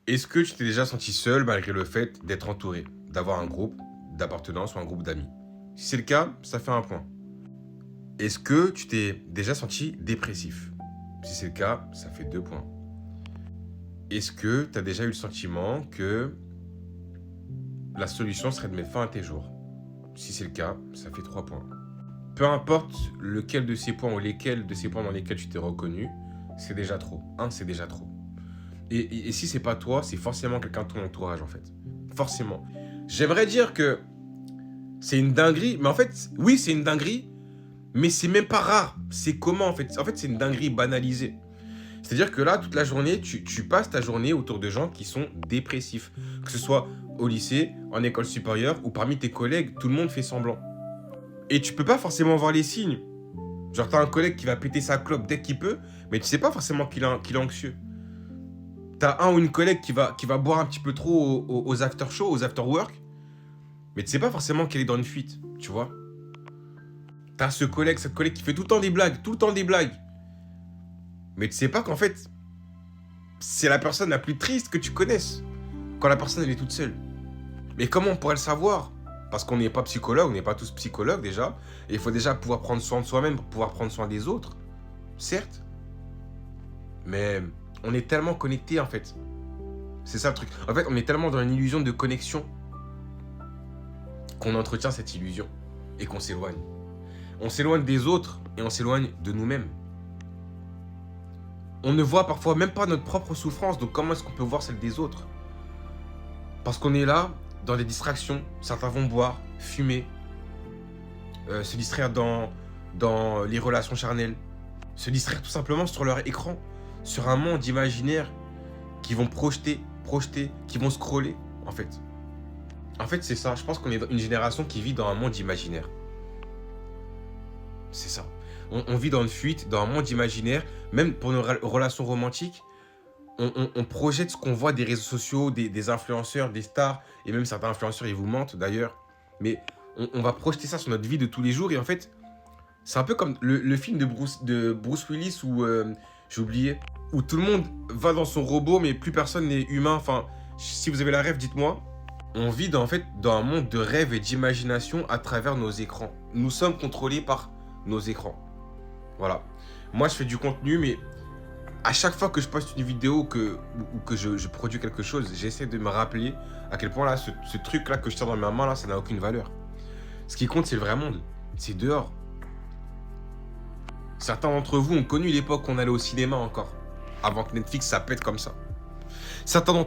Est-ce que tu t'es déjà senti seul malgré le fait d'être entouré, d'avoir un groupe d'appartenance ou un groupe d'amis? Si c'est le cas, ça fait un point. Est-ce que tu t'es déjà senti dépressif? Si c'est le cas, ça fait 2 points. Est-ce que tu as déjà eu le sentiment que la solution serait de mettre fin à tes jours? Si c'est le cas, ça fait 3 points. Peu importe lequel de ces points ou lesquels de ces points dans lesquels tu t'es reconnu, c'est déjà trop. C'est déjà trop. Et si c'est pas toi, c'est forcément quelqu'un de ton entourage en fait. Forcément. J'aimerais dire que c'est une dinguerie, mais en fait, oui, c'est une dinguerie, mais c'est même pas rare. C'est comment en fait? En fait, c'est une dinguerie banalisée. C'est-à-dire que là, toute la journée, tu passes ta journée autour de gens qui sont dépressifs. Que ce soit au lycée, en école supérieure ou parmi tes collègues, tout le monde fait semblant. Et tu peux pas forcément voir les signes. Genre, t'as un collègue qui va péter sa clope dès qu'il peut, mais tu sais pas forcément qu'il est anxieux. T'as un ou une collègue qui va boire un petit peu trop aux after-show, aux after-work, mais tu sais pas forcément qu'elle est dans une fuite, tu vois. T'as ce collègue, cette collègue qui fait tout le temps des blagues, tout le temps des blagues. Mais tu sais pas qu'en fait, c'est la personne la plus triste que tu connaisses, quand la personne elle est toute seule. Mais comment on pourrait le savoir? Parce qu'on n'est pas psychologue, on n'est pas tous psychologues déjà, et il faut déjà pouvoir prendre soin de soi-même pour pouvoir prendre soin des autres, certes. Mais on est tellement connectés en fait. C'est ça le truc. En fait, on est tellement dans une illusion de connexion qu'on entretient cette illusion et qu'on s'éloigne. On s'éloigne des autres et on s'éloigne de nous-mêmes. On ne voit parfois même pas notre propre souffrance, donc comment est-ce qu'on peut voir celle des autres? Parce qu'on est là, dans des distractions. Certains vont boire, fumer, se distraire dans les relations charnelles, se distraire tout simplement sur leur écran, sur un monde imaginaire qui vont projeter, qui vont scroller, en fait. En fait, c'est ça. Je pense qu'on est une génération qui vit dans un monde imaginaire. C'est ça. On vit dans une fuite, dans un monde imaginaire. Même pour nos relations romantiques, on projette ce qu'on voit des réseaux sociaux, des influenceurs, des stars. Et même certains influenceurs, ils vous mentent d'ailleurs. Mais on va projeter ça sur notre vie de tous les jours. Et en fait, c'est un peu comme le film de Bruce Willis où, j'ai oublié, où tout le monde va dans son robot, mais plus personne n'est humain. Enfin, si vous avez la rêve, dites-moi. On vit en fait dans un monde de rêve et d'imagination à travers nos écrans. Nous sommes contrôlés par nos écrans. Voilà. Moi, je fais du contenu, mais à chaque fois que je poste une vidéo ou que je produis quelque chose, j'essaie de me rappeler à quel point là, ce truc-là que je tiens dans ma main, là, ça n'a aucune valeur. Ce qui compte, c'est le vrai monde. C'est dehors. Certains d'entre vous ont connu l'époque où on allait au cinéma encore, avant que Netflix ça pète comme ça. Certains d'entre